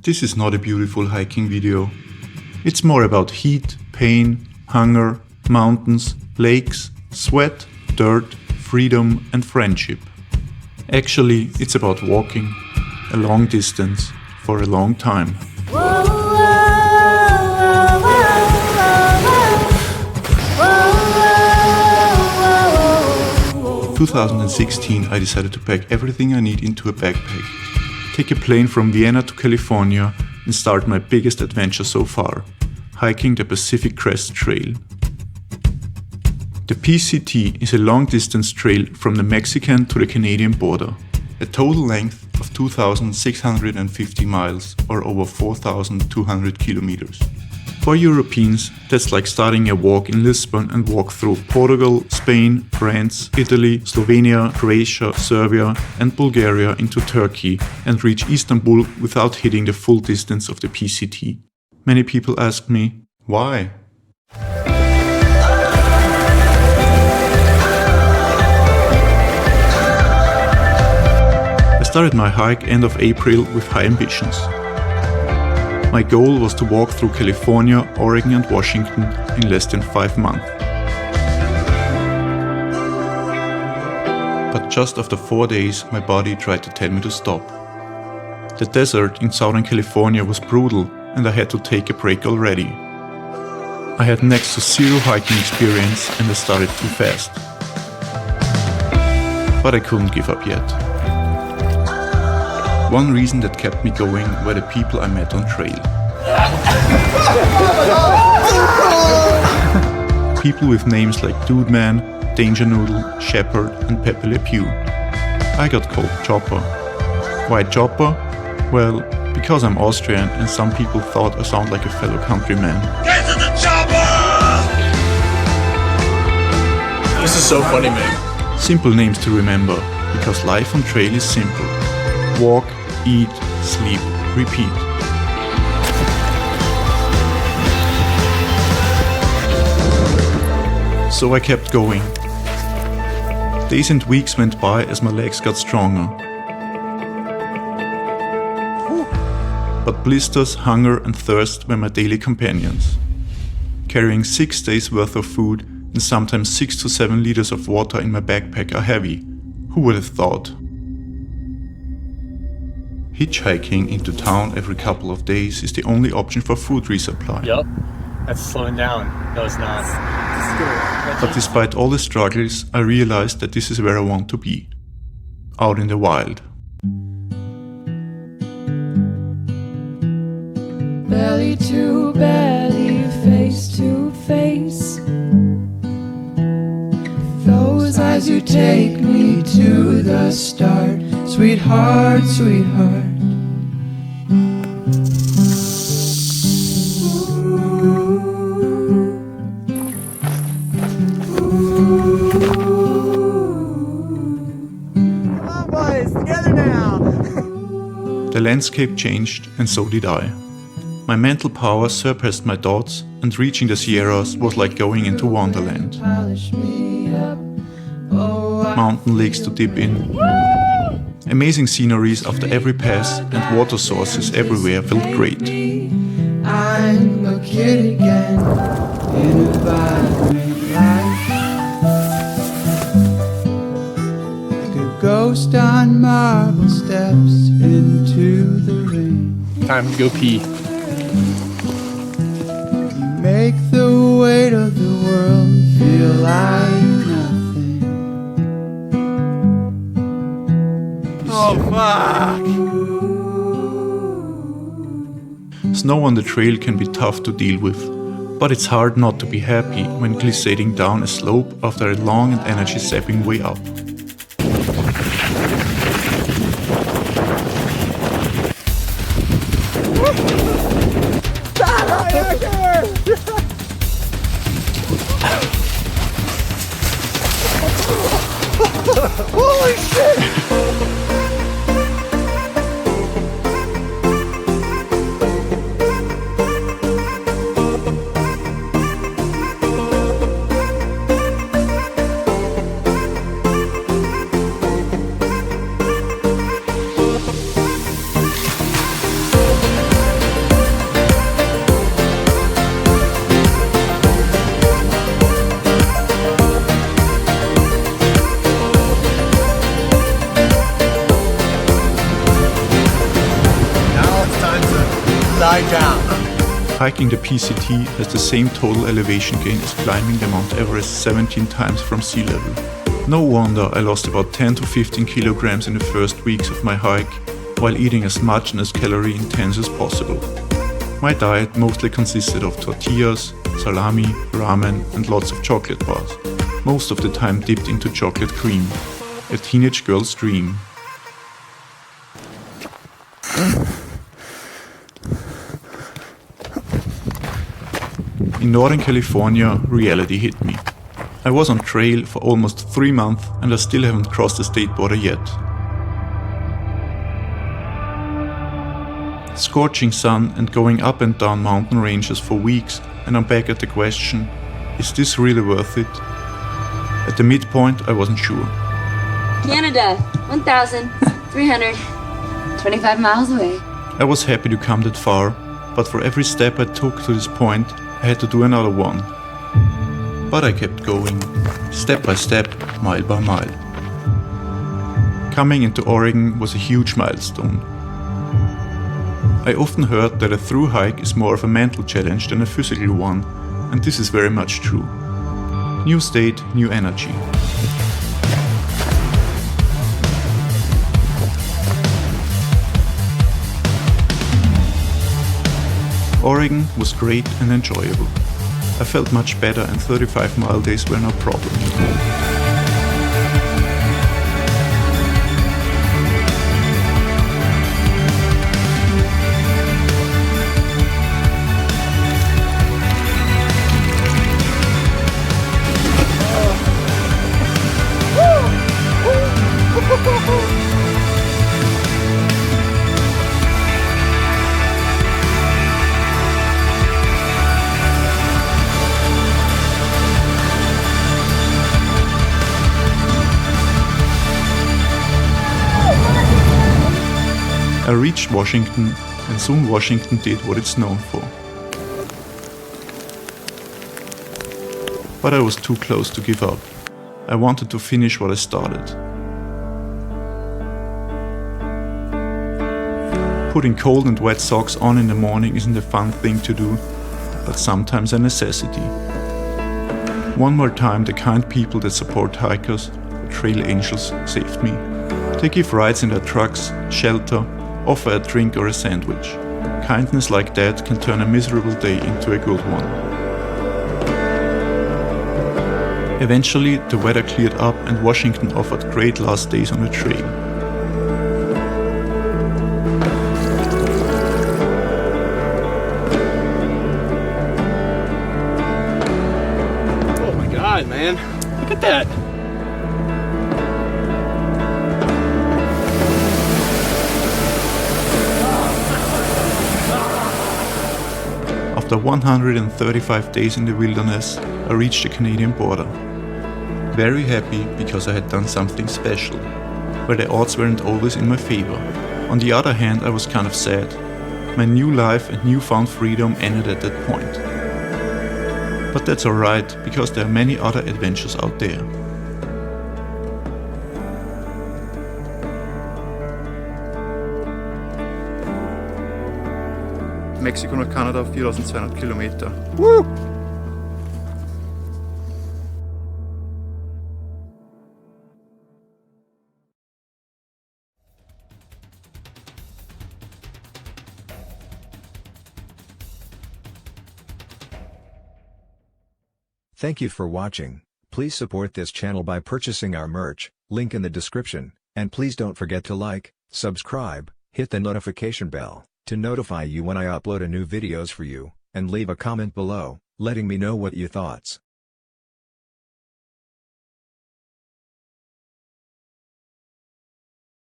This is not a beautiful hiking video. It's more about heat, pain, hunger, mountains, lakes, sweat, dirt, freedom and friendship. Actually, it's about walking a long distance for a long time. 2016, I decided to pack everything I need into a backpack, take a plane from Vienna to California and start my biggest adventure so far, hiking the Pacific Crest Trail. The PCT is a long-distance trail from the Mexican to the Canadian border, a total length of 2,650 miles or over 4,200 kilometers. For Europeans, that's like starting a walk in Lisbon and walk through Portugal, Spain, France, Italy, Slovenia, Croatia, Serbia and Bulgaria into Turkey and reach Istanbul without hitting the full distance of the PCT. Many people ask me, why? I started my hike end of April with high ambitions. My goal was to walk through California, Oregon and Washington in less than 5 months. But just after 4 days, my body tried to tell me to stop. The desert in Southern California was brutal and I had to take a break already. I had next to zero hiking experience and I started too fast. But I couldn't give up yet. One reason that kept me going were the people I met on trail. People with names like Dude Man, Danger Noodle, Shepherd and Pepe Le Pew. I got called Chopper. Why Chopper? Well, because I'm Austrian and some people thought I sound like a fellow countryman. Get to the chopper! This is so funny, man. Simple names to remember, because life on trail is simple. Walk, eat, sleep, repeat. So I kept going. Days and weeks went by as my legs got stronger. But blisters, hunger and thirst were my daily companions. Carrying 6 days worth of food and sometimes 6 to 7 liters of water in my backpack are heavy. Who would have thought? Hitchhiking into town every couple of days is the only option for food resupply. Yep, that's slowing down. No, it's not. But despite all the struggles, I realized that this is where I want to be. Out in the wild. Belly to belly, face to face. Those eyes you take me to the start. Sweetheart, sweetheart. Come on, boys, together now. The landscape changed, and so did I. My mental power surpassed my thoughts, and reaching the Sierras was like going into Wonderland. Polish me up. Oh, Mountain lakes to dip in. Amazing sceneries after every pass and water sources everywhere felt great. I'm a kid again in a vibrant life. Like a ghost on marble steps into the rain. Time to go pee. You make the weight of the world feel like nothing. Oh, fuck. Snow on the trail can be tough to deal with, but it's hard not to be happy when glissading down a slope after a long and energy-sapping way up. Holy shit! upside down. Hiking the PCT has the same total elevation gain as climbing the Mount Everest 17 times from sea level. No wonder I lost about 10 to 15 kilograms in the first weeks of my hike, while eating as much and as calorie intense as possible. My diet mostly consisted of tortillas, salami, ramen and lots of chocolate bars, most of the time dipped into chocolate cream. A teenage girl's dream. In Northern California, reality hit me. I was on trail for almost 3 months and I still haven't crossed the state border yet. Scorching sun and going up and down mountain ranges for weeks, and I'm back at the question, is this really worth it? At the midpoint I wasn't sure. Canada, 1,325 miles away. I was happy to come that far, but for every step I took to this point, I had to do another one. But I kept going, step by step, mile by mile. Coming into Oregon was a huge milestone. I often heard that a through hike is more of a mental challenge than a physical one, and this is very much true. New state, new energy. Oregon was great and enjoyable. I felt much better and 35-mile days were no problem. I reached Washington, and soon Washington did what it's known for. But I was too close to give up. I wanted to finish what I started. Putting cold and wet socks on in the morning isn't a fun thing to do, but sometimes a necessity. One more time, the kind people that support hikers, the trail angels, saved me. They give rides in their trucks, shelter, offer a drink or a sandwich. Kindness like that can turn a miserable day into a good one. Eventually, the weather cleared up and Washington offered great last days on the trail. Oh my god, man. Look at that. After 135 days in the wilderness, I reached the Canadian border. Very happy because I had done something special, where the odds weren't always in my favor. On the other hand, I was kind of sad. My new life and newfound freedom ended at that point. But that's alright, because there are many other adventures out there. Mexiko nach Kanada, 4200 Kilometer. Woo! Thank you for watching. Please support this channel by purchasing our merch, link in the description, and please don't forget to like, subscribe, hit the notification bell to notify you when I upload a new videos for you, and leave a comment below, letting me know what you thoughts.